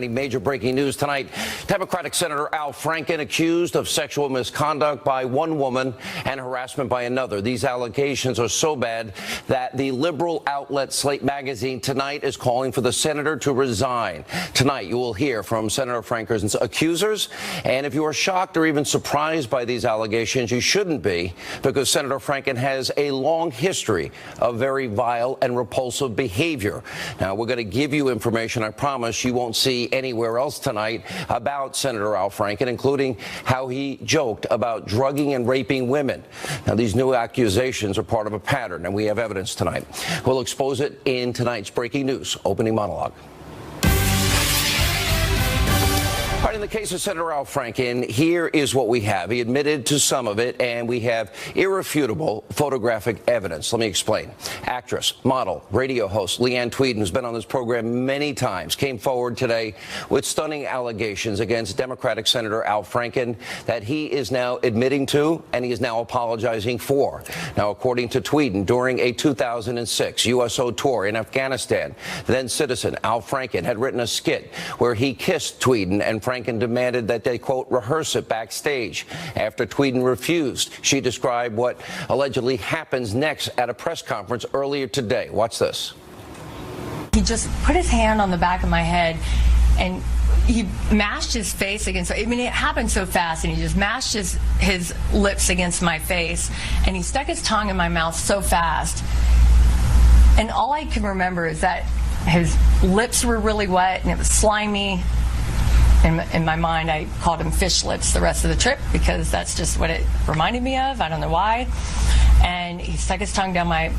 Major breaking news tonight. Democratic Senator Al Franken accused of sexual misconduct by one woman and harassment by another. These allegations are so bad that the liberal outlet Slate Magazine tonight is calling for the senator to resign. Tonight, you will hear from Senator Franken's accusers. And if you are shocked or even surprised by these allegations, you shouldn't be, because Senator Franken has a long history of very vile and repulsive behavior. Now, we're going to give you information I promise you won't see anywhere else tonight about Senator Al Franken, including how he joked about drugging and raping women. Now, these new accusations are part of a pattern, and we have evidence tonight. We'll expose it in tonight's breaking news opening monologue. All right, in the case of Senator Al Franken, here is what we have. He admitted to some of it, and we have irrefutable photographic evidence. Let me explain. Actress, model, radio host Leeann Tweeden, who's been on this program many times, came forward today with stunning allegations against Democratic Senator Al Franken that he is now admitting to and he is now apologizing for. Now, according to Tweeden, during a 2006 USO tour in Afghanistan, then citizen Al Franken had written a skit where he kissed Tweeden, and Franken demanded that they, quote, rehearse it backstage. After Tweeden refused, she described what allegedly happens next at a press conference earlier today. Watch this. He just put his hand on the back of my head and he mashed his face against, I mean, it happened so fast, and he just mashed his lips against my face, and he stuck his tongue in my mouth so fast. And all I can remember is that his lips were really wet and it was slimy. In my mind, I called him fish lips the rest of the trip because that's just what it reminded me of. I don't know why. And he stuck his tongue down my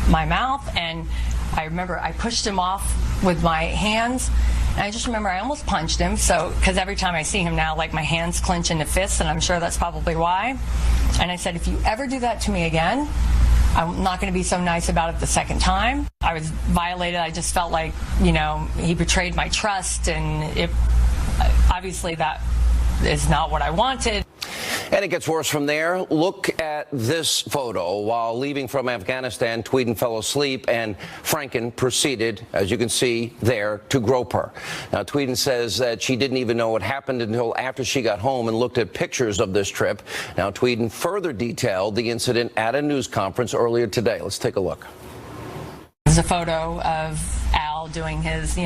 mouth, and I remember I pushed him off with my hands. And I just remember I almost punched him, because every time I see him now, like, my hands clench into fists, and I'm sure that's probably why. And I said, if you ever do that to me again, I'm not going to be so nice about it the second time. I was violated. I just felt like, he betrayed my trust, and obviously that is not what I wanted. And it gets worse from there. Look at this photo. While leaving from Afghanistan, Tweeden fell asleep, and Franken proceeded, as you can see there, to grope her. Now, Tweeden says that she didn't even know what happened until after she got home and looked at pictures of this trip. Now, Tweeden further detailed the incident at a news conference earlier today. Let's take a look. There's a photo of Al doing his,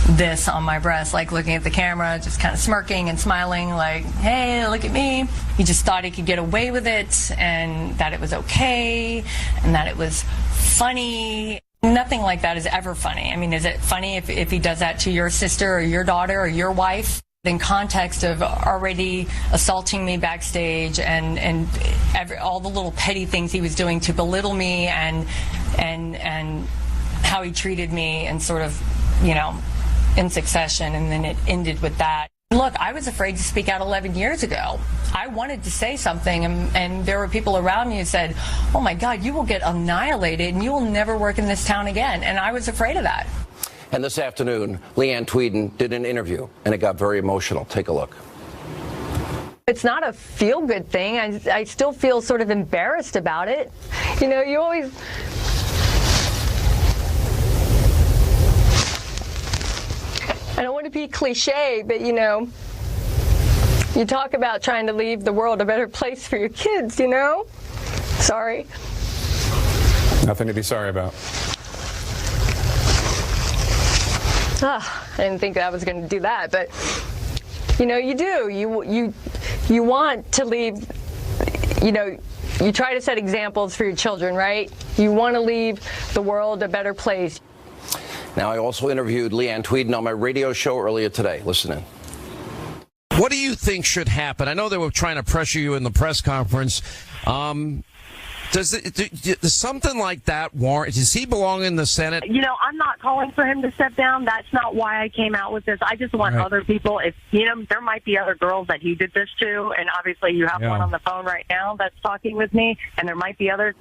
this on my breast, like looking at the camera, just kind of smirking and smiling, like, hey, look at me. He just thought he could get away with it, and that it was okay, and that it was funny. Nothing like that is ever funny. I mean, is it funny if he does that to your sister or your daughter or your wife? In context of already assaulting me backstage and all the little petty things he was doing to belittle me and how he treated me, and sort of, in succession, and then it ended with that. Look, I was afraid to speak out 11 years ago. I wanted to say something, and there were people around me who said, oh my God, you will get annihilated and you will never work in this town again. And I was afraid of that. And this afternoon, Leeann Tweeden did an interview, and it got very emotional. Take a look. It's not a feel-good thing. I still feel sort of embarrassed about it. You always... I don't want to be cliche, but you talk about trying to leave the world a better place for your kids, Sorry. Nothing to be sorry about. I didn't think I was going to do that, but you do. You want to leave, you try to set examples for your children, right? You want to leave the world a better place. Now, I also interviewed Leeann Tweeden on my radio show earlier today. Listen in. What do you think should happen? I know they were trying to pressure you in the press conference. Does something like that warrant? Does he belong in the Senate? I'm not calling for him to step down. That's not why I came out with this. I just want other people. If there might be other girls that he did this to, and obviously you have one on the phone right now that's talking with me, and there might be others.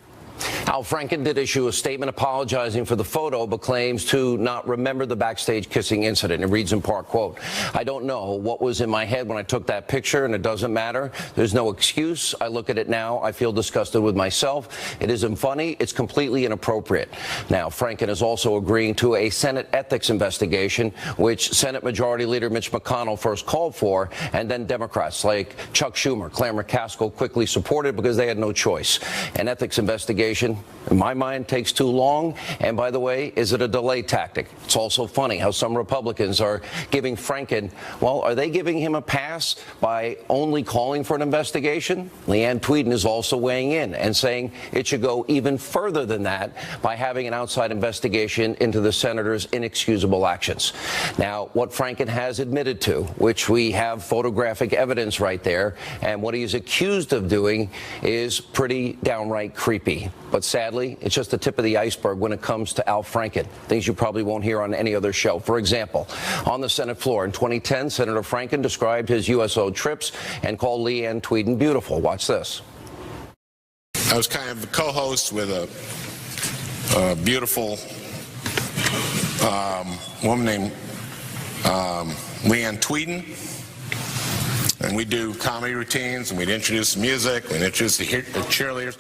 Al Franken did issue a statement apologizing for the photo, but claims to not remember the backstage kissing incident. It reads in part, quote, "I don't know what was in my head when I took that picture, and it doesn't matter. There's no excuse. I look at it now. I feel disgusted with myself. It isn't funny. It's completely inappropriate." Now, Franken is also agreeing to a Senate ethics investigation, which Senate Majority Leader Mitch McConnell first called for, and then Democrats like Chuck Schumer, Claire McCaskill quickly supported because they had no choice. An ethics investigation, in my mind, takes too long. And by the way, is it a delay tactic? It's also funny how some Republicans are giving Franken, well, are they giving him a pass by only calling for an investigation? Leeann Tweeden is also weighing in and saying it should go even further than that by having an outside investigation into the senator's inexcusable actions. Now, what Franken has admitted to, which we have photographic evidence right there, and what he is accused of doing is pretty downright creepy. But sadly, it's just the tip of the iceberg when it comes to Al Franken, things you probably won't hear on any other show. For example, on the Senate floor in 2010, Senator Franken described his USO trips and called Leeann Tweeden beautiful. Watch this. I was kind of the co-host with a beautiful woman named Leeann Tweeden, and we do comedy routines, and we'd introduce music, we'd introduce the cheerleaders.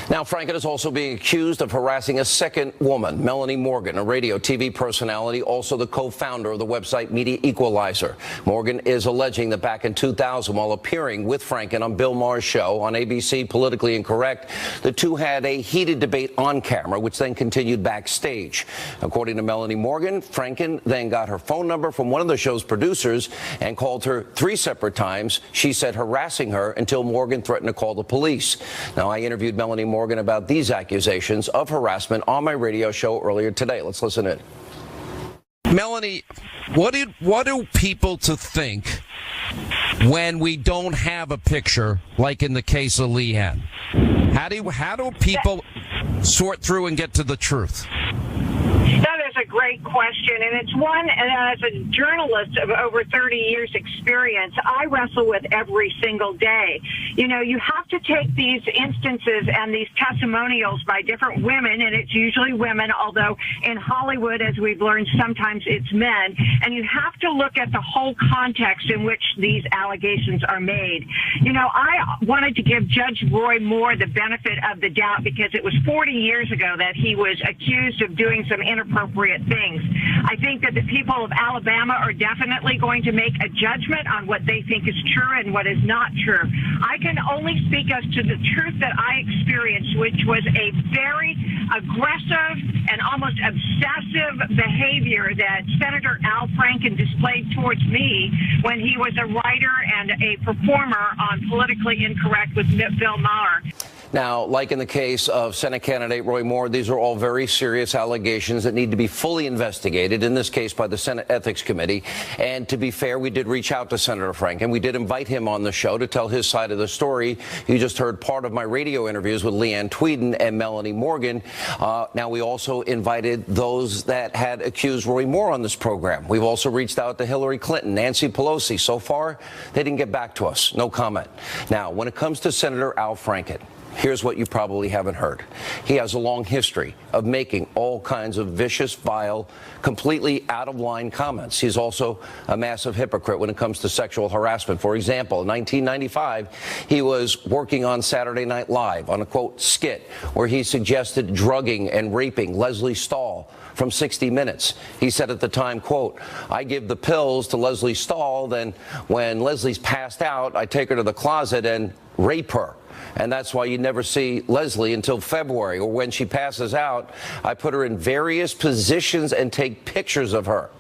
Now, Franken is also being accused of harassing a second woman, Melanie Morgan, a radio TV personality, also the co-founder of the website Media Equalizer. Morgan is alleging that back in 2000, while appearing with Franken on Bill Maher's show on ABC, Politically Incorrect, the two had a heated debate on camera, which then continued backstage. According to Melanie Morgan, Franken then got her phone number from one of the show's producers and called her 3 separate times, she said, harassing her until Morgan threatened to call the police. Now, I interviewed Melanie Morgan about these accusations of harassment on my radio show earlier today. Let's listen in. Melanie, what do people to think when we don't have a picture, like in the case of Leeann? How do people sort through and get to the truth? That is a great question, and it's one, as a journalist of over 30 years experience, I wrestle with every single day. You know, you have to take these instances and these testimonials by different women, and it's usually women, although in Hollywood, as we've learned, sometimes it's men, and you have to look at the whole context in which these allegations are made. You know, I wanted to give Judge Roy Moore the benefit of the doubt because it was 40 years ago that he was accused of doing some inappropriate things. I think that the people of Alabama are definitely going to make a judgment on what they think is true and what is not true. I can only speak as to the truth that I experienced, which was a very aggressive and almost obsessive behavior that Senator Al Franken displayed towards me when he was a writer and a performer on Politically Incorrect with Bill Maher. Now, like in the case of Senate candidate Roy Moore, these are all very serious allegations that need to be fully investigated, in this case by the Senate Ethics Committee. And to be fair, we did reach out to Senator Franken. We did invite him on the show to tell his side of the story. You just heard part of my radio interviews with Leeann Tweeden and Melanie Morgan. Now, we also invited those that had accused Roy Moore on this program. We've also reached out to Hillary Clinton, Nancy Pelosi. So far, they didn't get back to us. No comment. Now, when it comes to Senator Al Franken, here's what you probably haven't heard. He has a long history of making all kinds of vicious, vile, completely out-of-line comments. He's also a massive hypocrite when it comes to sexual harassment. For example, in 1995, he was working on Saturday Night Live on a, quote, skit where he suggested drugging and raping Leslie Stahl from 60 Minutes. He said at the time, quote, "I give the pills to Leslie Stahl, then when Leslie's passed out, I take her to the closet and rape her. And that's why you never see Leslie until February, or when she passes out, I put her in various positions and take pictures of her."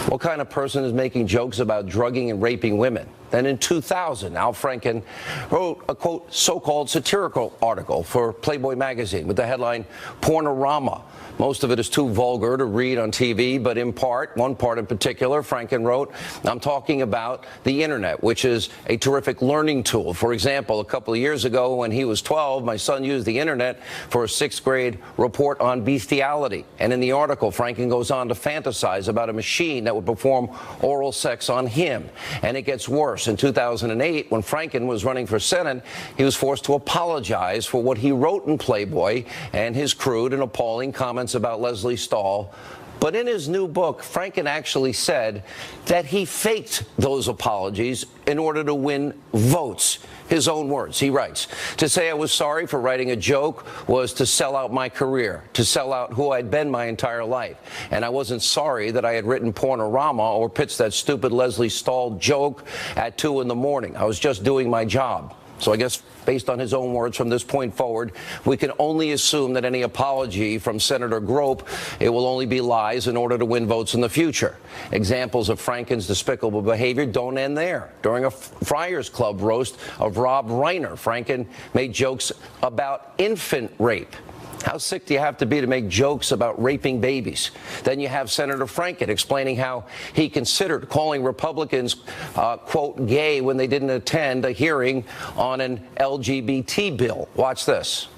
What kind of person is making jokes about drugging and raping women? Then in 2000, Al Franken wrote a, quote, so-called satirical article for Playboy magazine with the headline, "Pornorama." Most of it is too vulgar to read on TV, but in part, one part in particular, Franken wrote, I'm talking about the internet, which is a terrific learning tool. For example, a couple of years ago when he was 12, my son used the internet for a 6th grade report on bestiality. And in the article, Franken goes on to fantasize about a machine that would perform oral sex on him. And it gets worse. In 2008, when Franken was running for Senate, he was forced to apologize for what he wrote in Playboy and his crude and appalling comments about Leslie Stahl. But in his new book, Franken actually said that he faked those apologies in order to win votes. His own words. He writes, to say I was sorry for writing a joke was to sell out my career, to sell out who I'd been my entire life. And I wasn't sorry that I had written Pornorama or pitched that stupid Leslie Stahl joke at 2 in the morning. I was just doing my job. So I guess based on his own words from this point forward, we can only assume that any apology from Senator Grope, it will only be lies in order to win votes in the future. Examples of Franken's despicable behavior don't end there. During a Friars Club roast of Rob Reiner, Franken made jokes about infant rape. How sick do you have to be to make jokes about raping babies? Then you have Senator Franken explaining how he considered calling Republicans, quote, gay when they didn't attend a hearing on an LGBT bill. Watch this.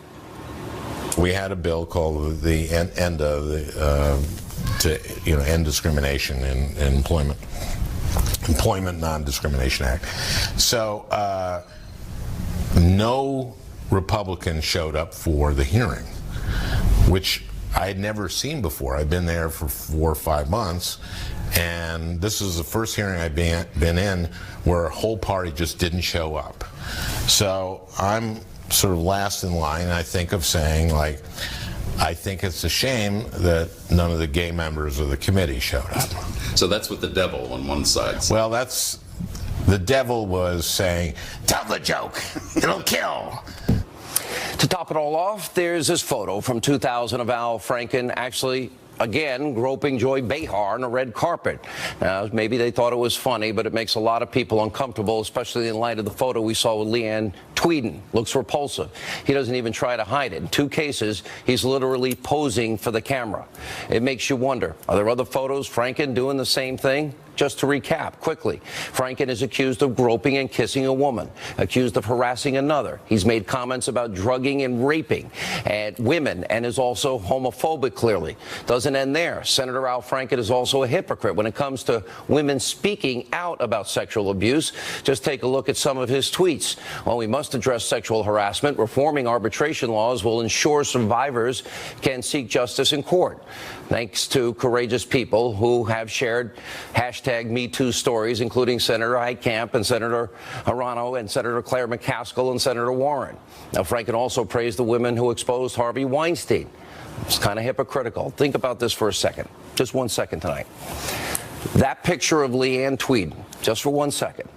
We had a bill called the end of the, end discrimination in Employment Non-Discrimination Act. So no Republican showed up for the hearing, which I had never seen before. I'd been there for 4 or 5 months, and this is the first hearing I've been in where a whole party just didn't show up. So I'm sort of last in line, I think, of saying, like, I think it's a shame that none of the gay members of the committee showed up. So that's with the devil on one side. Well, the devil was saying, tell the joke, it'll kill. To top it all off, there's this photo from 2000 of Al Franken actually, again, groping Joy Behar on a red carpet. Now, maybe they thought it was funny, but it makes a lot of people uncomfortable, especially in light of the photo we saw with Leeann Tweeden. Looks repulsive. He doesn't even try to hide it. In 2 cases, he's literally posing for the camera. It makes you wonder, are there other photos Franken doing the same thing? Just to recap quickly, Franken is accused of groping and kissing a woman, accused of harassing another. He's made comments about drugging and raping at women and is also homophobic, clearly. Doesn't end there. Senator Al Franken is also a hypocrite when it comes to women speaking out about sexual abuse. Just take a look at some of his tweets. While we must address sexual harassment, reforming arbitration laws will ensure survivors can seek justice in court. Thanks to courageous people who have shared #MeToo stories, including Senator Heitkamp and Senator Arano and Senator Claire McCaskill and Senator Warren. Now, Franken also praised the women who exposed Harvey Weinstein. It's kind of hypocritical. Think about this for a second. Just 1 second tonight. That picture of Leeann Tweeden, just for 1 second,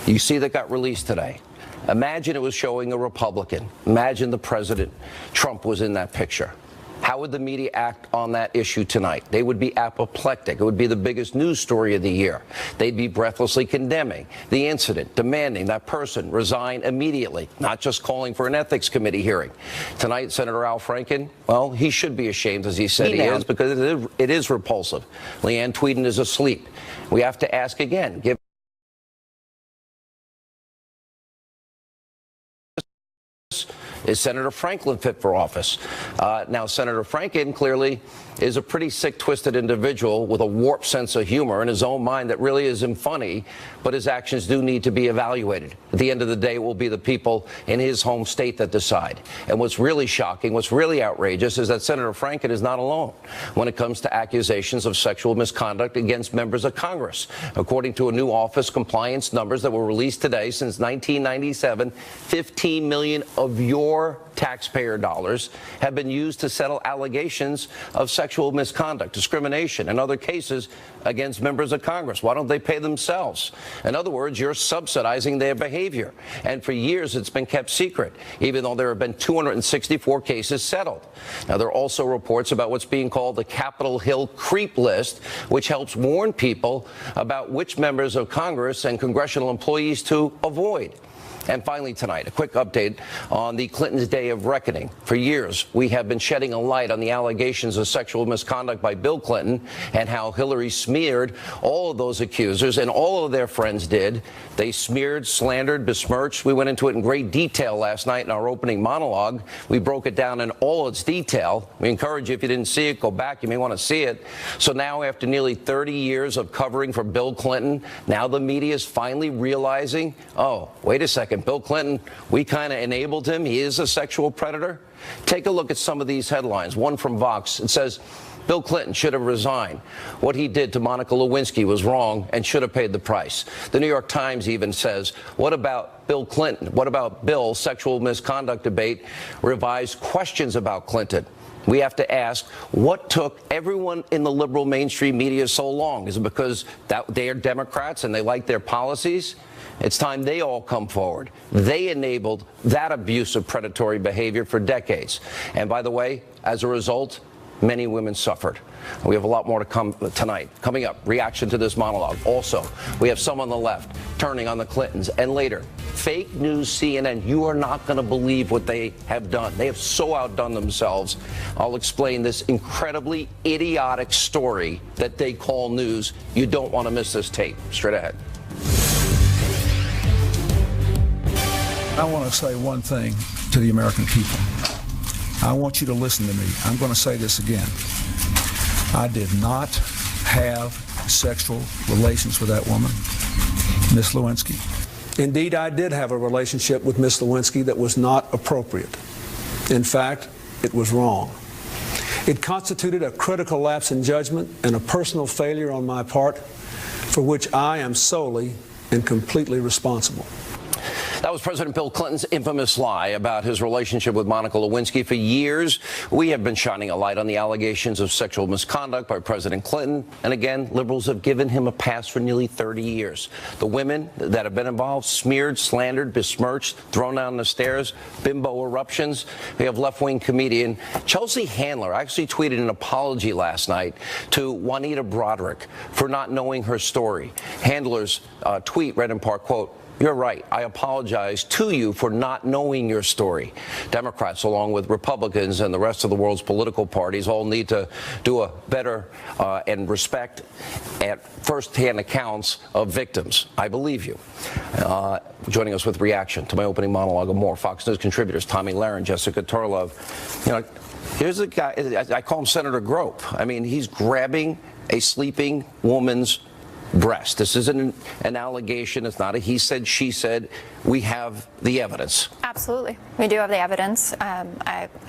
you see that got released today. Imagine it was showing a Republican. Imagine the president, Trump, was in that picture. How would the media act on that issue tonight? They would be apoplectic. It would be the biggest news story of the year. They'd be breathlessly condemning the incident, demanding that person resign immediately, not just calling for an ethics committee hearing. Tonight, Senator Al Franken, well, he should be ashamed, as he said he is, because it is repulsive. Leeann Tweeden is asleep. We have to ask again, is Senator Franklin fit for office? Now, Senator Franken clearly is a pretty sick, twisted individual with a warped sense of humor in his own mind that really isn't funny, but his actions do need to be evaluated. At the end of the day, it will be the people in his home state that decide. And what's really shocking, what's really outrageous is that Senator Franken is not alone when it comes to accusations of sexual misconduct against members of Congress. According to a new office compliance numbers that were released today, since 1997, 15 million of your taxpayer dollars have been used to settle allegations of sexual misconduct, discrimination, and other cases against members of Congress? Why don't they pay themselves? In other words, you're subsidizing their behavior. And for years, it's been kept secret, even though there have been 264 cases settled. Now, there are also reports about what's being called the Capitol Hill creep list, which helps warn people about which members of Congress and congressional employees to avoid. And finally tonight, a quick update on the Clintons' day of reckoning. For years, we have been shedding a light on the allegations of sexual misconduct by Bill Clinton and how Hillary smeared all of those accusers, and all of their friends did. They smeared, slandered, besmirched. We went into it in great detail last night in our opening monologue. We broke it down in all its detail. We encourage you, if you didn't see it, go back. You may want to see it. So now, after nearly 30 years of covering for Bill Clinton, now the media is finally realizing, oh, wait a second. Bill Clinton, we kind of enabled him. He is a sexual predator. Take a look at some of these headlines. One from Vox. It says, Bill Clinton should have resigned. What he did to Monica Lewinsky was wrong and should have paid the price. The New York Times even says, what about Bill Clinton? What about Bill's sexual misconduct debate? Revised questions about Clinton. We have to ask, what took everyone in the liberal mainstream media so long? Is it because they are Democrats and they like their policies? It's time they all come forward. They enabled that abusive predatory behavior for decades. And by the way, as a result, many women suffered. We have a lot more to come tonight. Coming up, reaction to this monologue. Also, we have some on the left turning on the Clintons. And later, fake news CNN. You are not going to believe what they have done. They have so outdone themselves. I'll explain this incredibly idiotic story that they call news. You don't want to miss this tape. Straight ahead. I want to say one thing to the American people. I want you to listen to me. I'm going to say this again. I did not have sexual relations with that woman, Miss Lewinsky. Indeed, I did have a relationship with Miss Lewinsky that was not appropriate. In fact, it was wrong. It constituted a critical lapse in judgment and a personal failure on my part for which I am solely and completely responsible. That was President Bill Clinton's infamous lie about his relationship with Monica Lewinsky. For years, we have been shining a light on the allegations of sexual misconduct by President Clinton. And again, liberals have given him a pass for nearly 30 years. The women that have been involved, smeared, slandered, besmirched, thrown down the stairs, bimbo eruptions. We have left-wing comedian Chelsea Handler actually tweeted an apology last night to Juanita Broderick for not knowing her story. Handler's tweet read in part, quote, "You're right. I apologize to you for not knowing your story." Democrats, along with Republicans and the rest of the world's political parties, all need to do a better and respect at first-hand accounts of victims. I believe you. Joining us with reaction to my opening monologue and more, Fox News contributors Tommy Lahren, Jessica Turlove. You know, here's a guy, I call him Senator Grope. I mean, he's grabbing a sleeping woman's breast. This isn't an allegation. It's not a he said, she said. We have the evidence. Absolutely. We do have the evidence.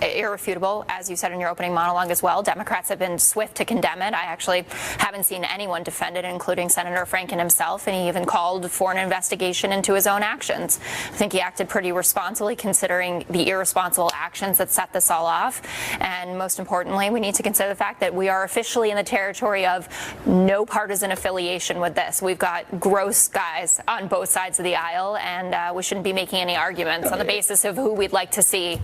Irrefutable, as you said in your opening monologue as well. Democrats have been swift to condemn it. I actually haven't seen anyone defend it, including Senator Franken himself, and he even called for an investigation into his own actions. I think he acted pretty responsibly considering the irresponsible actions that set this all off. And most importantly, we need to consider the fact that we are officially in the territory of no partisan affiliation with this. We've got gross guys on both sides of the aisle, and we shouldn't be making any arguments on the basis of who we'd like to see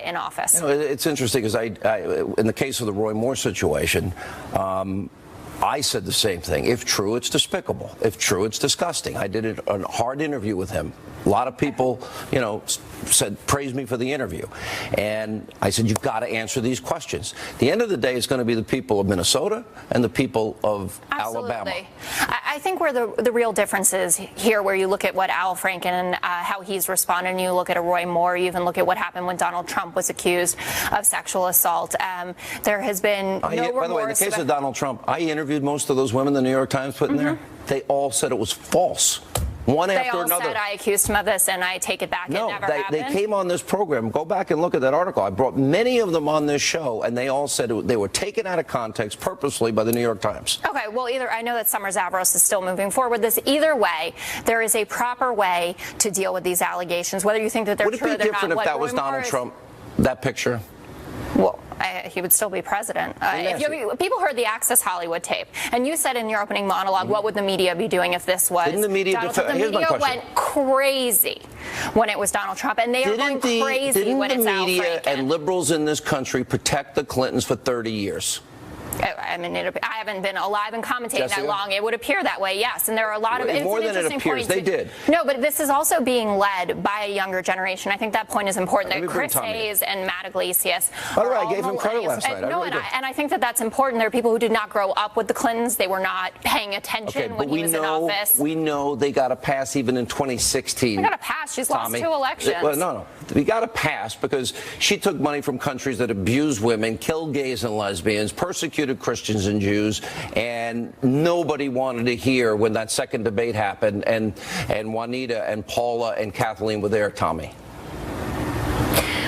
in office. You know, it's interesting because in the case of the Roy Moore situation, I said the same thing. If true, it's despicable. If true, it's disgusting. I did a hard interview with him. A lot of people, you know, praised me for the interview. And I said, you've got to answer these questions. At the end of the day, it's going to be the people of Minnesota and the people of Alabama. I think where the real difference is here, where you look at what Al Franken and how he's responded, and you look at a Roy Moore, you even look at what happened when Donald Trump was accused of sexual assault. There has been no remorse. By the way, in the case of Donald Trump, I interviewed most of those women the New York Times put in there. They all said it was false. One after another. They all said I accused him of this, and I take it back. No, it never happened. They came on this program. Go back and look at that article. I brought many of them on this show, and they all said they were taken out of context purposely by the New York Times. Okay, well, I know that Summer Zavros is still moving forward with this. Either way, there is a proper way to deal with these allegations, whether you think that they're true or they're not. Would it be different if that was Donald Trump, that picture? Well, he would still be president. People heard the Access Hollywood tape, and you said in your opening monologue, what would the media be doing if this was Didn't the media Donald Trump? The media went crazy when it was Donald Trump, and they are going crazy when it's Al Franken. Didn't the media and liberals in this country protect the Clintons for 30 years? I mean, I haven't been alive and commentating that long. It would appear that way, yes. And there are a lot of more than it appears. They did. No, but this is also being led by a younger generation. I think that point is important. That Chris Hayes and Matt Iglesias. By the way, I gave him credit last night. And I think that that's important. There are people who did not grow up with the Clintons. They were not paying attention when he was in office. We know they got a pass even in 2016. They got a pass. She's lost 2 elections. Well, no. We got a pass because she took money from countries that abused women, killed gays and lesbians, persecuted Christians and Jews, and nobody wanted to hear when that second debate happened, and Juanita and Paula and Kathleen were there, Tommy.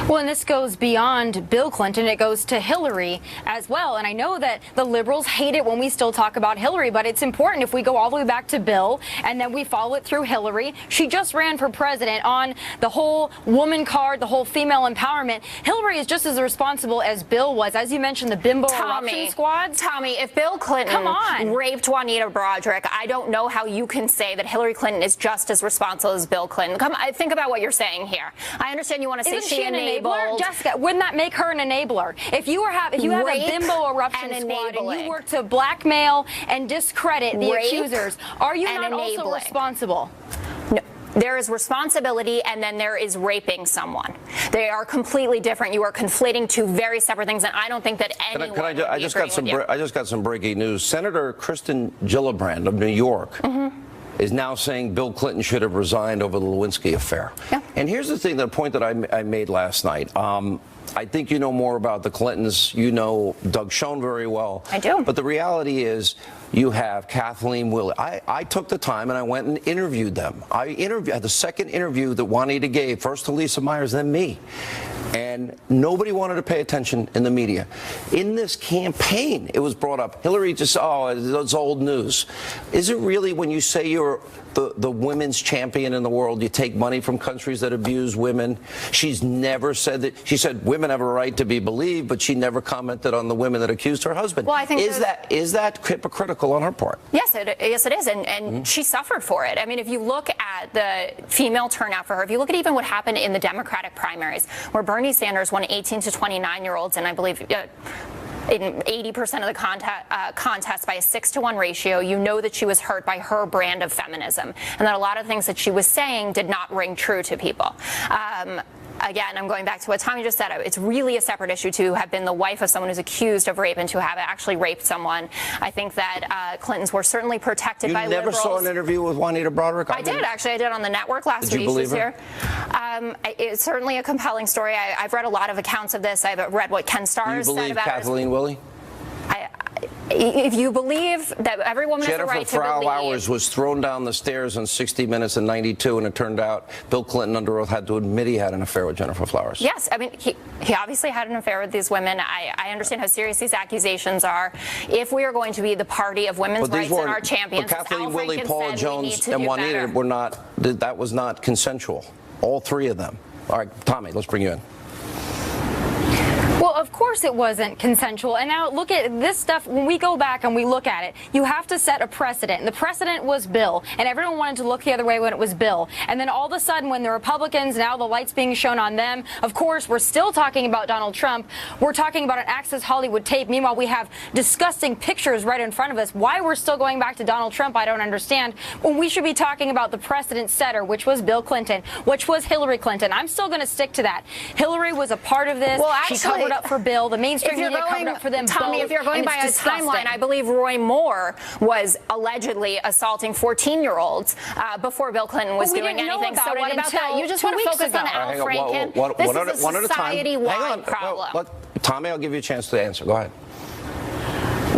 Well, and this goes beyond Bill Clinton. It goes to Hillary as well. And I know that the liberals hate it when we still talk about Hillary, but it's important if we go all the way back to Bill and then we follow it through Hillary. She just ran for president on the whole woman card, the whole female empowerment. Hillary is just as responsible as Bill was. As you mentioned, the bimbo eruption squads. Tommy, if Bill Clinton raped Juanita Broderick, I don't know how you can say that Hillary Clinton is just as responsible as Bill Clinton. Think about what you're saying here. I understand you want to say she enabled. Jessica, wouldn't that make her an enabler? If you have a bimbo eruption squad and you work to blackmail and discredit the accusers, are you not also responsible? No. There is responsibility, and then there is raping someone. They are completely different. You are conflating 2 very separate things, and I don't think that anyone. I just got some breaking news. Senator Kristen Gillibrand of New York is now saying Bill Clinton should have resigned over the Lewinsky affair. Yeah. And here's the point that I made last night. I think you know more about the Clintons. You know Doug Schoen very well. I do. But the reality is you have Kathleen Willey. I took the time and I went and interviewed them. I had the second interview that Juanita gave, first to Lisa Myers, then me. And nobody wanted to pay attention in the media. In this campaign, it was brought up. Hillary just, it's old news. Is it really when you say you're the women's champion in the world, you take money from countries that abuse women? She's never said that. She said women have a right to be believed, but she never commented on the women that accused her husband. Well, I think is that hypocritical on her part? Yes, it is, and she suffered for it. I mean, if you look at the female turnout for her, if you look at even what happened in the Democratic primaries, where Bernie Sanders won 18 to 29-year-olds, and I believe in 80% of the contest by a 6-to-1 ratio, you know that she was hurt by her brand of feminism, and that a lot of things that she was saying did not ring true to people. Again, I'm going back to what Tommy just said. It's really a separate issue to have been the wife of someone who's accused of rape and to have actually raped someone. I think that Clintons were certainly protected by liberals. You never saw an interview with Juanita Broderick? I did, actually. I did on the network last week. Did you believe her? It's certainly a compelling story. I've read a lot of accounts of this. I've read what Ken Starr said about it. You believe Kathleen Willey? If you believe that every woman has a right to believe. Jennifer Flowers was thrown down the stairs in 60 Minutes in '92, and it turned out Bill Clinton under oath had to admit he had an affair with Jennifer Flowers. Yes, I mean, he obviously had an affair with these women. I understand how serious these accusations are. If we are going to be the party of women's rights and our champions, but Kathleen Willey, Paula Jones, and Juanita were not. That was not consensual. All 3 of them. All right, Tommy, let's bring you in. Well, of course it wasn't consensual. And now look at this stuff. When we go back and we look at it, you have to set a precedent. And the precedent was Bill. And everyone wanted to look the other way when it was Bill. And then all of a sudden, when the Republicans, now the light's being shown on them, of course, we're still talking about Donald Trump. We're talking about an Access Hollywood tape. Meanwhile, we have disgusting pictures right in front of us. Why we're still going back to Donald Trump, I don't understand. When we should be talking about the precedent setter, which was Bill Clinton, which was Hillary Clinton. I'm still going to stick to that. Hillary was a part of this. Well, actually, she covered up for Bill. The mainstream media covered up for them Tommy, both, if you're going by a timeline, I believe Roy Moore was allegedly assaulting 14-year-olds before Bill Clinton was doing anything. So what about that? You just want to focus on Al Franken? This is a society-wide problem. Tommy, I'll give you a chance to answer. Go ahead.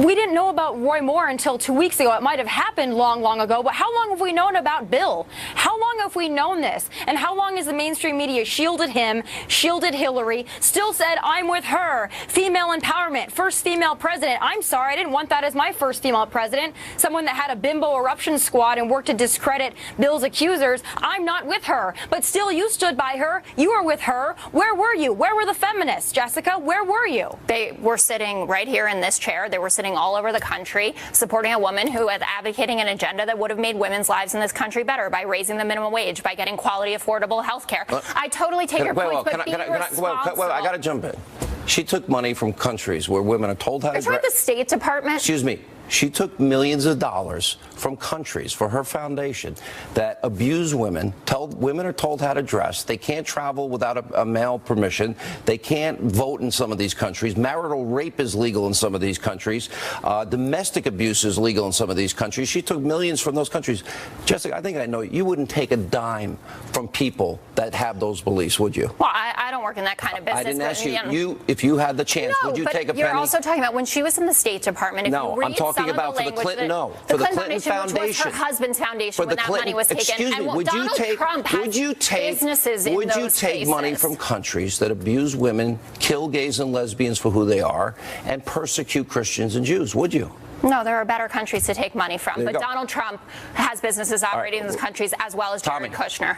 We didn't know about Roy Moore until 2 weeks ago. It might have happened long, long ago, but how long have we known about Bill? How long long have we known this? And how long has the mainstream media shielded him, shielded Hillary, still said, I'm with her, female empowerment, first female president? I'm sorry, I didn't want that as my first female president, someone that had a bimbo eruption squad and worked to discredit Bill's accusers. I'm not with her, but still you stood by her. You were with her. Where were you? Where were the feminists, Jessica? Where were you? They were sitting right here in this chair. They were sitting all over the country supporting a woman who was advocating an agenda that would have made women's lives in this country better by raising the minimum wage, by getting quality, affordable health care. I totally take your points, but be responsible. I got to jump in. She took money from countries where women are told how to dress. The State Department. Excuse me. She took millions of dollars from countries for her foundation that abuse women. Women are told how to dress. They can't travel without a male permission. They can't vote in some of these countries. Marital rape is legal in some of these countries. Domestic abuse is legal in some of these countries. She took millions from those countries. Jessica, I think I know you wouldn't take a dime from people that have those beliefs, would you? Well, I don't work in that kind of business. I didn't ask you. If you had the chance, would you take a penny? You're also talking about when she was in the State Department. If no, you read I'm talking about for the Clinton. No, for the Clinton Foundation, which was her husband's foundation when that money was taken. Excuse me. Would you take money from countries that abuse women, kill gays and lesbians for who they are, and persecute Christians and Jews? Would you? No, there are better countries to take money from. But Donald Trump has businesses operating in those countries, as well as Jared Kushner.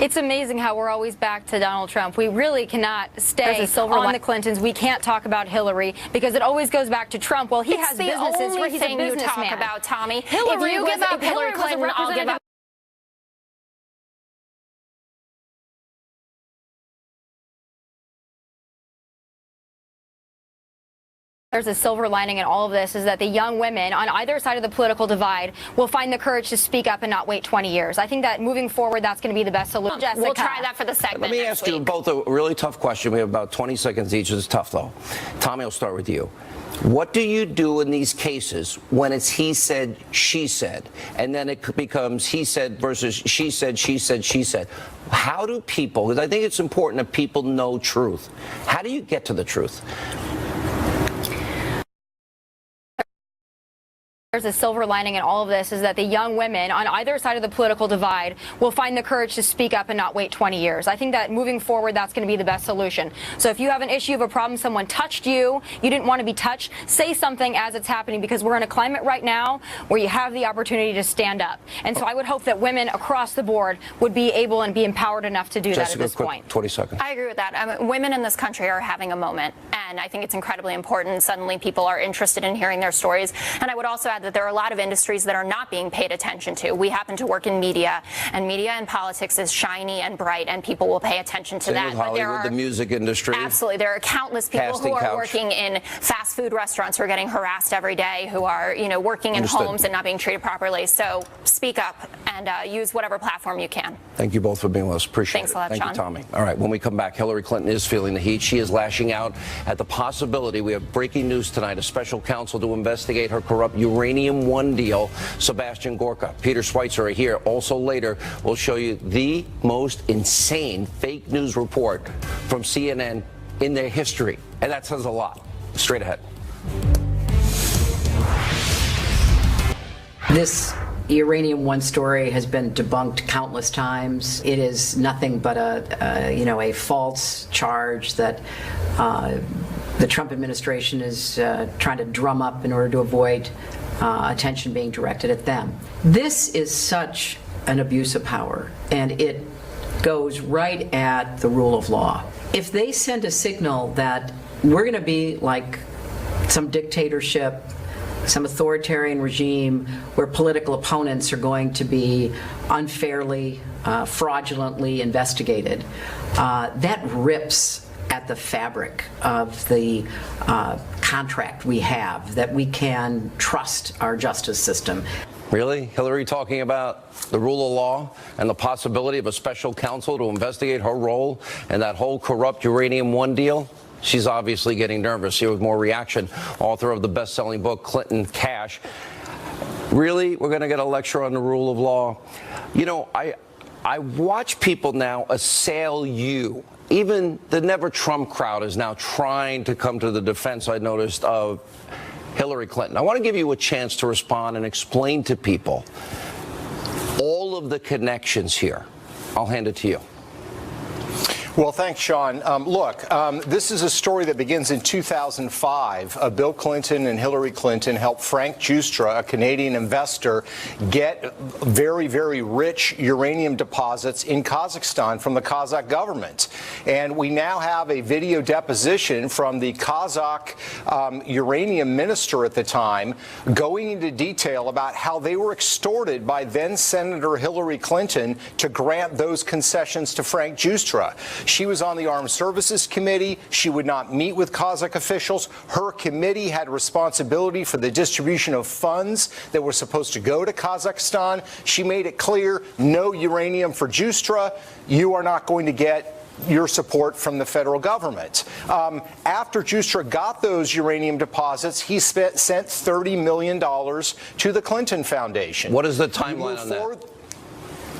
It's amazing how we're always back to Donald Trump. We really cannot stay on the Clintons. We can't talk about Hillary because it always goes back to Trump. Well, he has businesses where he's a businessman. You talk about, Tommy. Hillary, if you give up Hillary Clinton, I'll give up. There's a silver lining in all of this is that the young women on either side of the political divide will find the courage to speak up and not wait 20 years. I think that moving forward, that's going to be the best solution. Jessica. We'll try that for the segment. Let me ask you both a really tough question. We have about 20 seconds each. It's tough, though. Tommy, I'll start with you. What do you do in these cases when it's he said, she said, and then it becomes he said versus she said, she said, she said? How do people, because I think it's important that people know truth, how do you get to the truth? There's a silver lining in all of this is that the young women on either side of the political divide will find the courage to speak up and not wait 20 years. I think that moving forward, that's going to be the best solution. So if you have an issue of a problem, someone touched you, you didn't want to be touched, say something as it's happening, because we're in a climate right now where you have the opportunity to stand up. And so I would hope that women across the board would be able and be empowered enough to do that at this point. 20 seconds. I agree with that. Women in this country are having a moment, and I think it's incredibly important. Suddenly people are interested in hearing their stories. And I would also add that there are a lot of industries that are not being paid attention to. We happen to work in media, and media and politics is shiny and bright, and people will pay attention to that. With Hollywood, but there are, the music industry. Absolutely. There are countless people who are working in fast food restaurants who are getting harassed every day, who are, working in homes and not being treated properly. So speak up and use whatever platform you can. Thank you both for being with us. Appreciate Thanks it. a lot, Thank Sean. you, Tommy. All right, when we come back, Hillary Clinton is feeling the heat. She is lashing out at the possibility. We have breaking news tonight. A special counsel to investigate her corrupt Uranium One deal. Sebastian Gorka, Peter Schweitzer are here. Also later, we'll show you the most insane fake news report from CNN in their history. And that says a lot. Straight ahead. This Uranium One story has been debunked countless times. It is nothing but a false charge that the Trump administration is trying to drum up in order to avoid attention being directed at them. This is such an abuse of power, and it goes right at the rule of law. If they send a signal that we're going to be like some dictatorship, some authoritarian regime where political opponents are going to be unfairly, fraudulently investigated, that rips at the fabric of the contract we have, that we can trust our justice system. Really? Hillary talking about the rule of law and the possibility of a special counsel to investigate her role in that whole corrupt Uranium One deal? She's obviously getting nervous. Here with more reaction, author of the best-selling book, Clinton Cash. Really? We're going to get a lecture on the rule of law? I watch people now assail you. Even the Never Trump crowd is now trying to come to the defense, I noticed, of Hillary Clinton. I want to give you a chance to respond and explain to people of the connections here? I'll hand it to you. Well, thanks, Sean. Look, this is a story that begins in 2005. Bill Clinton and Hillary Clinton helped Frank Justra, a Canadian investor, get very, very rich uranium deposits in Kazakhstan from the Kazakh government. And we now have a video deposition from the Kazakh uranium minister at the time going into detail about how they were extorted by then Senator Hillary Clinton to grant those concessions to Frank Justra. She was on the Armed Services Committee. She would not meet with Kazakh officials. Her committee had responsibility for the distribution of funds that were supposed to go to Kazakhstan. She made it clear, no uranium for Justra. You are not going to get your support from the federal government. After Justra got those uranium deposits, he sent $30 million to the Clinton Foundation. What is the timeline on that?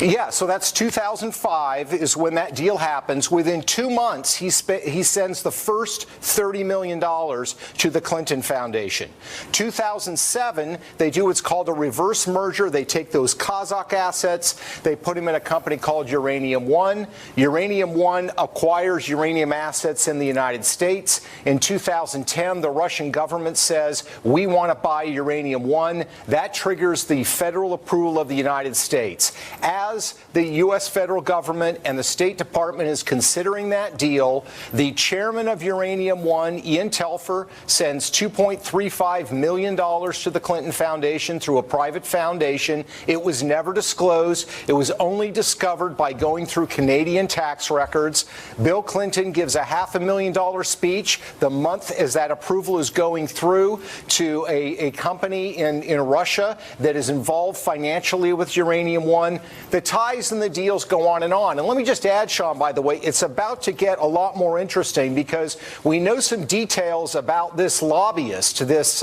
Yeah, so that's 2005 is when that deal happens. Within 2 months, he sends the first $30 million to the Clinton Foundation. 2007, they do what's called a reverse merger. They take those Kazakh assets, they put them in a company called Uranium One. Uranium One acquires uranium assets in the United States. In 2010, the Russian government says, we want to buy Uranium One. That triggers the federal approval of the United States. As the U.S. federal government and the State Department is considering that deal, the chairman of Uranium One, Ian Telfer, sends $2.35 million to the Clinton Foundation through a private foundation. It was never disclosed. It was only discovered by going through Canadian tax records. Bill Clinton gives a $500,000 speech the month as that approval is going through to a company in Russia that is involved financially with Uranium One. The ties and the deals go on. And let me just add, Sean, by the way, it's about to get a lot more interesting because we know some details about this lobbyist, this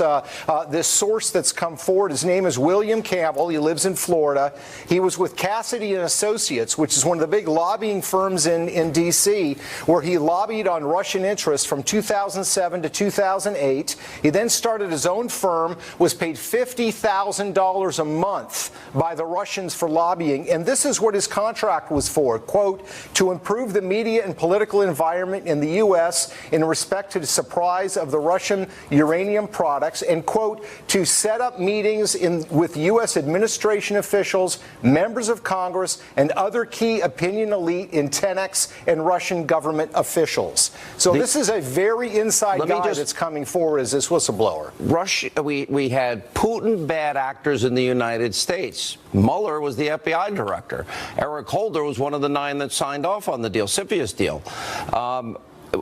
source that's come forward. His name is William Campbell. He lives in Florida. He was with Cassidy and Associates, which is one of the big lobbying firms in D.C., where he lobbied on Russian interests from 2007 to 2008. He then started his own firm, was paid $50,000 a month by the Russians for lobbying. And this is what his contract was for, quote, to improve the media and political environment in the U.S. in respect to the surprise of the Russian uranium products, and, quote, to set up meetings with U.S. administration officials, members of Congress, and other key opinion elite in 10X and Russian government officials. So this is a very inside guy that's coming forward as this whistleblower. Russia, we had Putin bad actors in the United States. Mueller was the FBI director. Eric Holder was one of the 9 that signed off on the deal, CFIUS deal,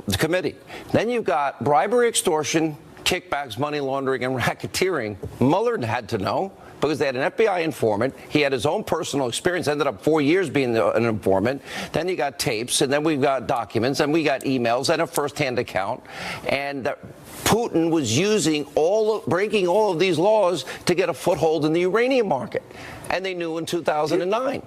the committee. Then you've got bribery, extortion, kickbacks, money laundering, and racketeering. Mueller had to know because they had an FBI informant. He had his own personal experience, ended up 4 years being an informant. Then you got tapes, and then we've got documents, and we got emails and a first-hand account. And Putin was breaking all of these laws to get a foothold in the uranium market. And they knew in 2009.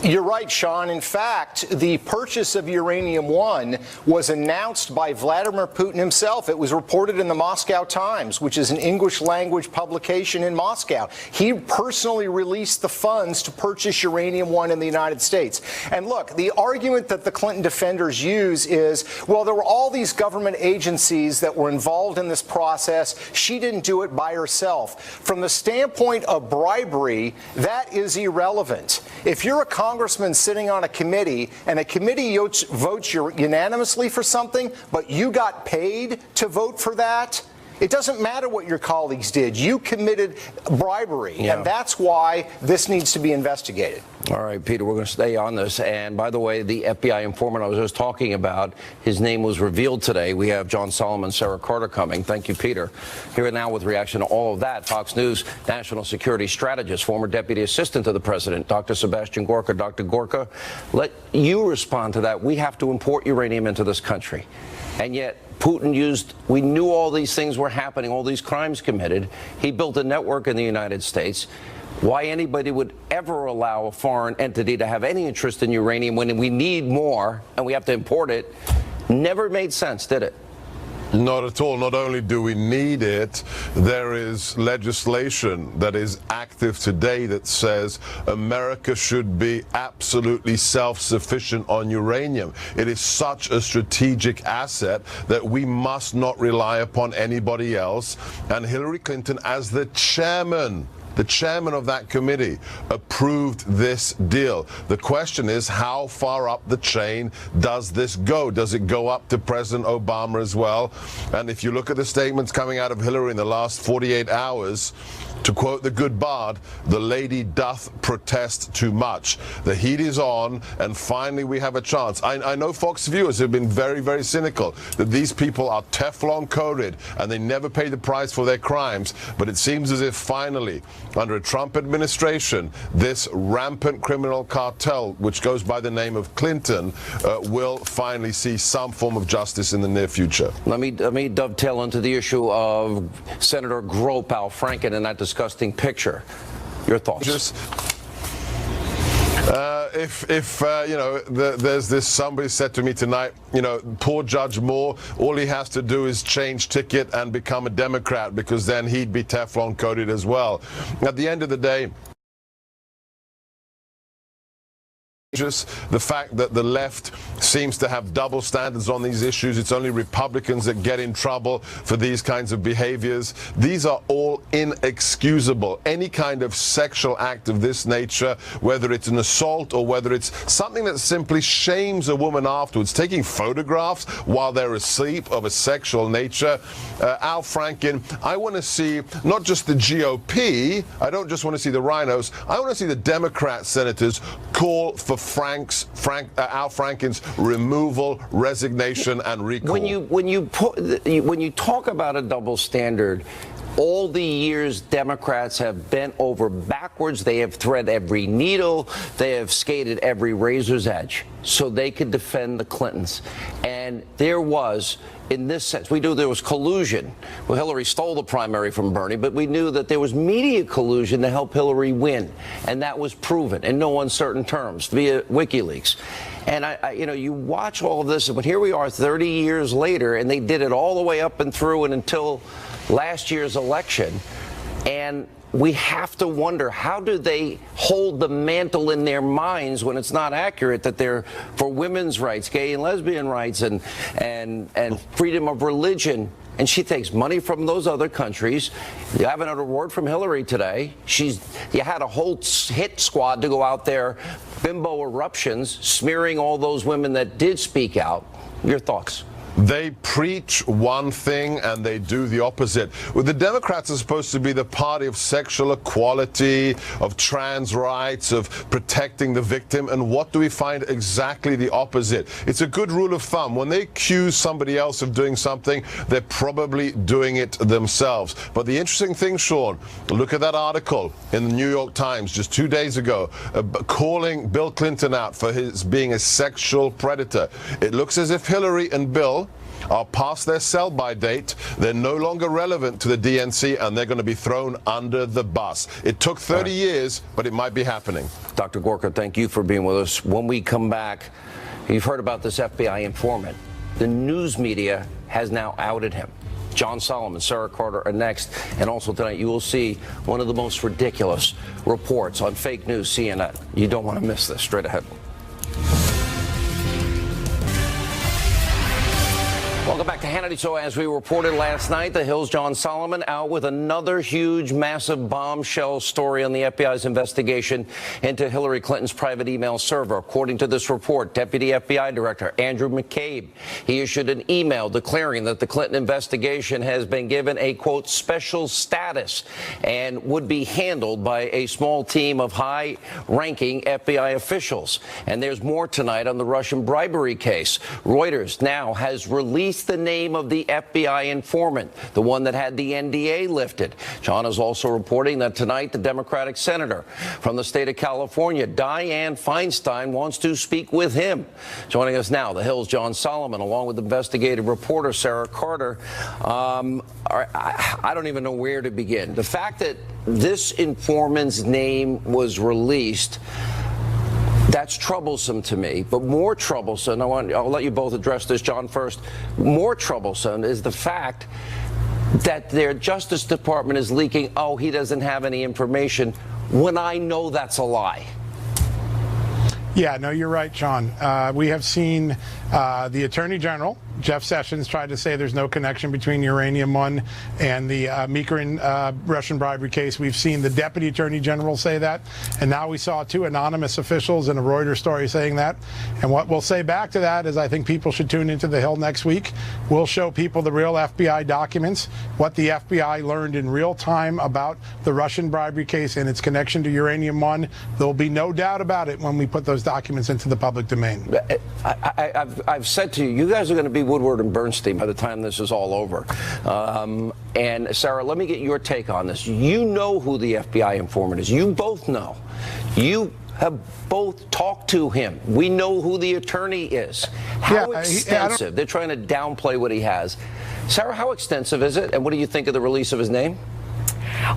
You're right, Sean. In fact, the purchase of Uranium One was announced by Vladimir Putin himself. It was reported in the Moscow Times, which is an English language publication in Moscow. He personally released the funds to purchase Uranium One in the United States. And look, the argument that the Clinton defenders use is, well, there were all these government agencies that were involved in this process. She didn't do it by herself. From the standpoint of bribery, that is irrelevant. If you're a congressman sitting on a committee and a committee votes unanimously for something, but you got paid to vote for that, it doesn't matter what your colleagues did. You committed bribery, and that's why this needs to be investigated. All right, Peter, we're going to stay on this. And by the way, the FBI informant I was just talking about, his name was revealed today. We have John Solomon, Sarah Carter coming. Thank you, Peter. Here now with reaction to all of that, Fox News national security strategist, former deputy assistant to the president, Dr. Sebastian Gorka. Dr. Gorka, let you respond to that. We have to import uranium into this country. And yet Putin we knew all these things were happening, all these crimes committed. He built a network in the United States. Why anybody would ever allow a foreign entity to have any interest in uranium when we need more and we have to import it never made sense, did it? Not at all. Not only do we need it, there is legislation that is active today that says America should be absolutely self-sufficient on uranium. It is such a strategic asset that we must not rely upon anybody else. And Hillary Clinton, as the chairman of that committee, approved this deal. The question is, how far up the chain does this go? Does it go up to President Obama as well? And if you look at the statements coming out of Hillary in the last 48 hours, to quote the good bard, the lady doth protest too much. The heat is on, and finally we have a chance. I know Fox viewers have been very, very cynical that these people are Teflon coated and they never pay the price for their crimes, but it seems as if finally, under a Trump administration, this rampant criminal cartel, which goes by the name of Clinton, will finally see some form of justice in the near future. Let me dovetail into the issue of Senator Grope, Al Franken, and that disgusting picture. Your thoughts? There's this, somebody said to me tonight, poor Judge Moore, all he has to do is change ticket and become a Democrat, because then he'd be Teflon coated as well. At the end of the day, the fact that the left seems to have double standards on these issues. It's only Republicans that get in trouble for these kinds of behaviors. These are all inexcusable. Any kind of sexual act of this nature, whether it's an assault or whether it's something that simply shames a woman afterwards, taking photographs while they're asleep of a sexual nature. Al Franken, I want to see not just the GOP, I don't just want to see the rhinos, I want to see the Democrat senators call for Al Franken's removal, resignation, and recall. When you talk about a double standard, all the years Democrats have bent over backwards, they have threaded every needle, they have skated every razor's edge so they could defend the Clintons. And there was, in this sense, we knew there was collusion. Well, Hillary stole the primary from Bernie, but we knew that there was media collusion to help Hillary win. And that was proven in no uncertain terms via WikiLeaks. And you watch all of this, but here we are 30 years later, and they did it all the way up and through and until last year's election. And we have to wonder, how do they hold the mantle in their minds when it's not accurate that they're for women's rights, gay and lesbian rights, and freedom of religion? And she takes money from those other countries. You have another word from Hillary today. You had a whole hit squad to go out there, bimbo eruptions, smearing all those women that did speak out. Your thoughts? They preach one thing and they do the opposite. Well, the Democrats are supposed to be the party of sexual equality, of trans rights, of protecting the victim. And what do we find? Exactly the opposite. It's a good rule of thumb. When they accuse somebody else of doing something, they're probably doing it themselves. But the interesting thing, Sean, look at that article in the New York Times just 2 days ago, calling Bill Clinton out for his being a sexual predator. It looks as if Hillary and Bill are past their sell-by date. They're no longer relevant to the DNC, and they're going to be thrown under the bus. It took 30 years, but it might be happening. Dr. Gorka, thank you for being with us. When we come back, you've heard about this FBI informant. The news media has now outed him. John Solomon, Sarah Carter are next. And also tonight, you will see one of the most ridiculous reports on fake news, CNN. You don't want to miss this. Straight ahead. Welcome back to Hannity. So as we reported last night, the Hill's John Solomon out with another huge, massive bombshell story on the FBI's investigation into Hillary Clinton's private email server. According to this report, Deputy FBI Director Andrew McCabe, he issued an email declaring that the Clinton investigation has been given a, quote, special status and would be handled by a small team of high-ranking FBI officials. And there's more tonight on the Russian bribery case. Reuters now has released the name of the FBI informant, the one that had the NDA lifted. John is also reporting that tonight the Democratic senator from the state of California, Dianne Feinstein, wants to speak with him. Joining us now, the Hill's John Solomon, along with investigative reporter Sarah Carter. I don't even know where to begin. The fact that this informant's name was released, That's troublesome to me, but more troublesome, I'll let you both address this, John, first. More troublesome is the fact that their Justice Department is leaking, oh, he doesn't have any information, when I know that's a lie. Yeah, no, you're right, Sean. We have seen the Attorney General, Jeff Sessions, tried to say there's no connection between Uranium One and the Mikoyan Russian bribery case. We've seen the Deputy Attorney General say that, and now we saw 2 anonymous officials in a Reuters story saying that. And what we'll say back to that is I think people should tune into The Hill next week. We'll show people the real FBI documents, what the FBI learned in real time about the Russian bribery case and its connection to Uranium One. There'll be no doubt about it when we put those documents into the public domain. I've said to you, you guys are going to be Woodward and Bernstein by the time this is all over. And Sarah, let me get your take on this. You know who the FBI informant is. You both know. You have both talked to him. We know who the attorney is. How extensive? They're trying to downplay what he has. Sarah, how extensive is it? And what do you think of the release of his name?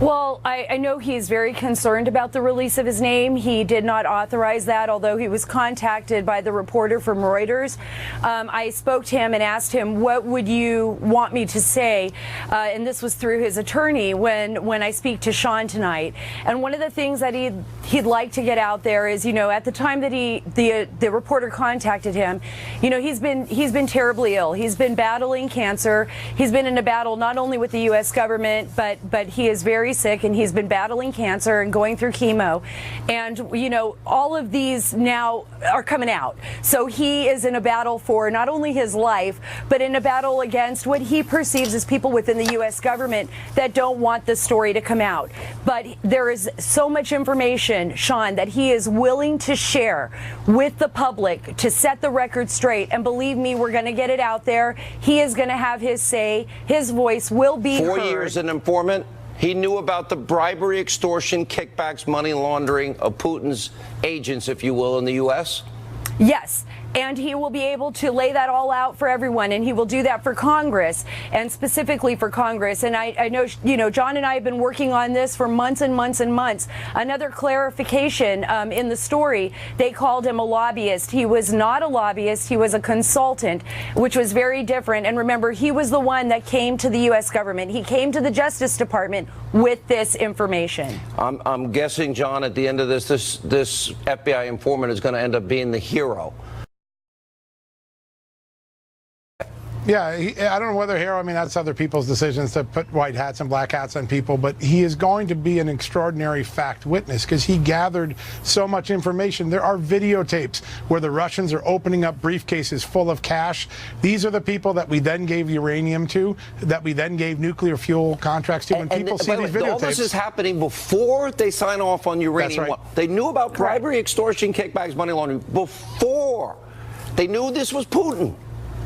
Well, I know he's very concerned about the release of his name. He did not authorize that, although he was contacted by the reporter from Reuters. I spoke to him and asked him, what would you want me to say? And this was through his attorney when I speak to Sean tonight. And one of the things that he'd like to get out there is, you know, at the time that the reporter contacted him, you know, he's been terribly ill. He's been battling cancer. He's been in a battle not only with the U.S. government, but he is very sick, and he's been battling cancer and going through chemo. And, you know, all of these now are coming out. So he is in a battle for not only his life, but in a battle against what he perceives as people within the U.S. government that don't want the story to come out. But there is so much information, Sean, that he is willing to share with the public to set the record straight. And believe me, we're going to get it out there. He is going to have his say. His voice will be heard. 4 years an informant. He knew about the bribery, extortion, kickbacks, money laundering of Putin's agents, if you will, in the U.S.? Yes. And he will be able to lay that all out for everyone, and he will do that for Congress, and specifically for Congress. And I know, you know, John and I have been working on this for months and months and months. Another clarification in the story, they called him a lobbyist. He was not a lobbyist. He was a consultant, which was very different. And remember, he was the one that came to the U.S. government. He came to the Justice Department with this information. I'm guessing, John, at the end of this FBI informant is going to end up being the hero. Yeah, I don't know whether here, I mean, that's other people's decisions to put white hats and black hats on people, but he is going to be an extraordinary fact witness because he gathered so much information. There are videotapes where the Russians are opening up briefcases full of cash. These are the people that we then gave uranium to, that we then gave nuclear fuel contracts to. When people see these videotapes. All this is happening before they sign off on uranium. That's right. They knew about bribery, extortion, kickbacks, money laundering before. They knew this was Putin.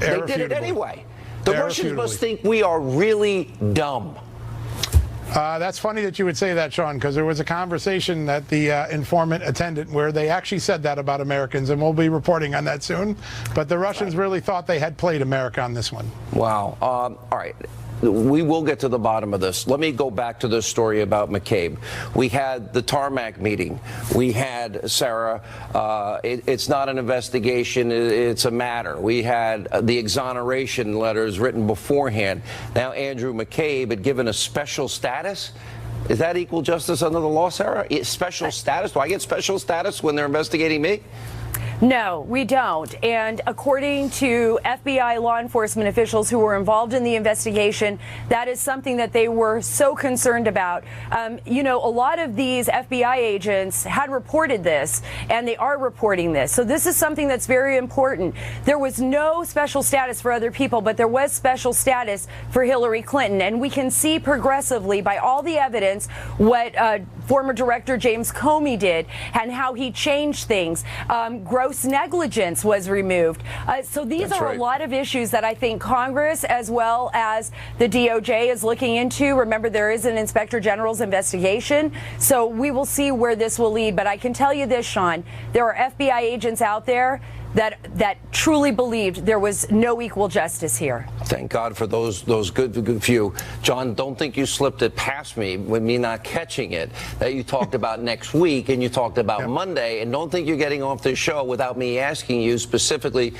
They did it anyway. The Russians must think we are really dumb. That's funny that you would say that, Sean, because there was a conversation that the informant attended where they actually said that about Americans, and we'll be reporting on that soon. But the Russians really thought they had played America on this one. Wow. All right. We will get to the bottom of this. Let me go back to this story about McCabe. We had the tarmac meeting. We had, Sarah, it's not an investigation, it's a matter. We had the exoneration letters written beforehand. Now Andrew McCabe had given a special status. Is that equal justice under the law, Sarah? Special status? Do I get special status when they're investigating me? No, we don't. And according to FBI law enforcement officials who were involved in the investigation, that is something that they were so concerned about. You know, a lot of these FBI agents had reported this, and they are reporting this. So this is something that's very important. There was no special status for other people, but there was special status for Hillary Clinton. And we can see progressively by all the evidence what former Director James Comey did and how he changed things. Gross negligence was removed. So these are a lot of issues that I think Congress as well as the DOJ is looking into. Remember, there is an Inspector General's investigation. So we will see where this will lead. But I can tell you this, Sean, there are FBI agents out there that truly believed there was no equal justice here. Thank God for those good few. John, don't think you slipped it past me with me not catching it, that you talked about next week and you talked about Monday, and don't think you're getting off this show without me asking you specifically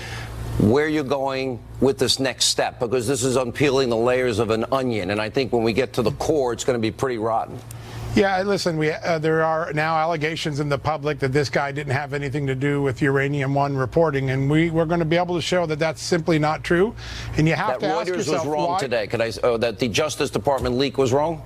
where you're going with this next step, because this is unpeeling the layers of an onion, and I think when we get to the core, it's going to be pretty rotten. Yeah, listen, there are now allegations in the public that this guy didn't have anything to do with Uranium One reporting, and we're going to be able to show that that's simply not true. And you have to ask yourself that Reuters was wrong why today. That the Justice Department leak was wrong?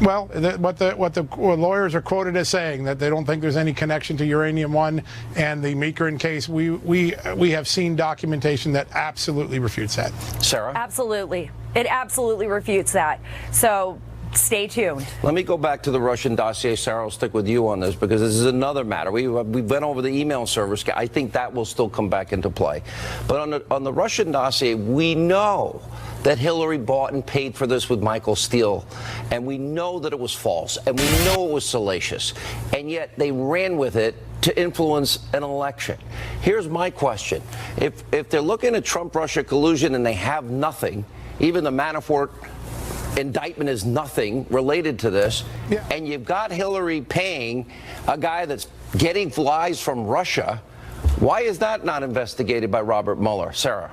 Well, what the lawyers are quoted as saying, that they don't think there's any connection to Uranium One and the Meekern case. We have seen documentation that absolutely refutes that. Sarah? Absolutely. It absolutely refutes that. So stay tuned. Let me go back to the Russian dossier. Sarah, I'll stick with you on this because this is another matter. We went over the email service. I think that will still come back into play. But on the Russian dossier, we know that Hillary bought and paid for this with Michael Steele, and we know that it was false, and we know it was salacious, and yet they ran with it to influence an election. Here's my question. If they're looking at Trump-Russia collusion and they have nothing, even the Manafort indictment is nothing related to this, and you've got Hillary paying a guy that's getting lies from Russia, why is that not investigated by Robert Mueller? Sarah?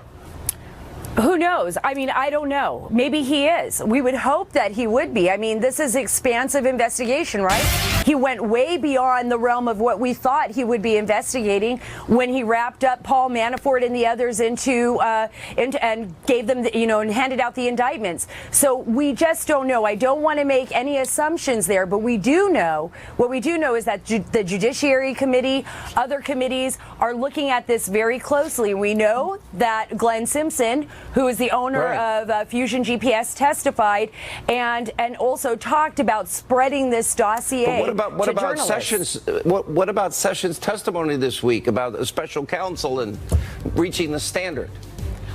Who knows? I mean, I don't know. Maybe he is. We would hope that he would be. I mean, this is expansive investigation, right? He went way beyond the realm of what we thought he would be investigating when he wrapped up Paul Manafort and the others into and gave them, and handed out the indictments. So we just don't know. I don't want to make any assumptions there, but we do know. What we do know is that the Judiciary Committee, other committees are looking at this very closely. We know that Glenn Simpson, who is the owner of Fusion GPS, testified and also talked about spreading this dossier. But what about Sessions? What about Sessions' testimony this week about a special counsel and reaching the standard?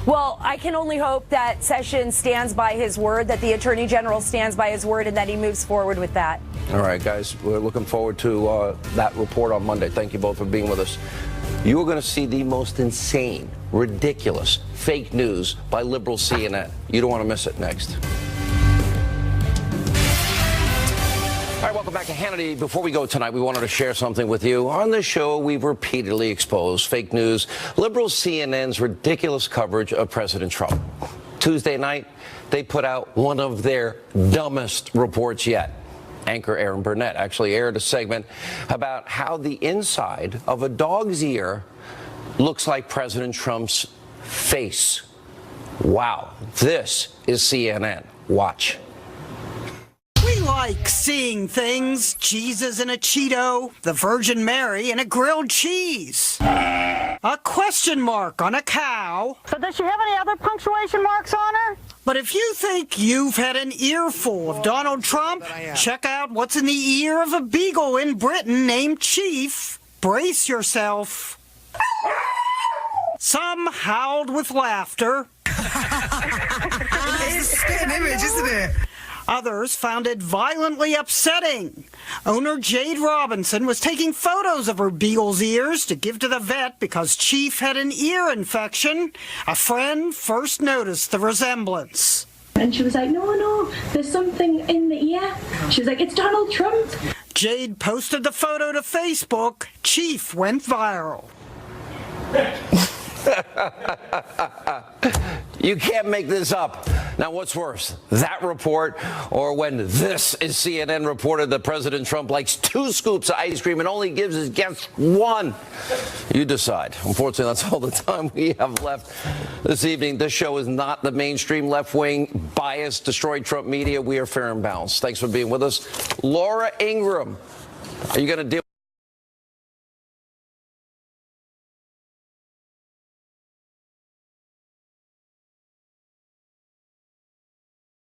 Well, I can only hope that Sessions stands by his word, that the Attorney General stands by his word, and that he moves forward with that. All right, guys, we're looking forward to that report on Monday. Thank you both for being with us. You're going to see the most insane, ridiculous, fake news by liberal CNN. You don't want to miss it next. All right, welcome back to Hannity. Before we go tonight, we wanted to share something with you. On this show, we've repeatedly exposed fake news, liberal CNN's ridiculous coverage of President Trump. Tuesday night, they put out one of their dumbest reports yet. Anchor Aaron Burnett actually aired a segment about how the inside of a dog's ear looks like President Trump's face. Wow, this is CNN. Watch. We like seeing things. Jesus in a Cheeto, the Virgin Mary in a grilled cheese. A question mark on a cow. So does she have any other punctuation marks on her? But if you think you've had an earful of Donald Trump, check out what's in the ear of a beagle in Britain named Chief. Brace yourself. Some howled with laughter. It's a spitting image, isn't it? Others found it violently upsetting. Owner Jade Robinson was taking photos of her beagle's ears to give to the vet because Chief had an ear infection. A friend first noticed the resemblance. And she was like, no, there's something in the ear. She was like, it's Donald Trump. Jade posted the photo to Facebook. Chief went viral. You can't make this up. Now, what's worse, that report or when this is CNN reported that President Trump likes 2 scoops of ice cream and only gives his guests 1? You decide. Unfortunately, that's all the time we have left this evening. This show is not the mainstream left-wing, biased, destroyed Trump media. We are fair and balanced. Thanks for being with us. Laura Ingraham, are you going to deal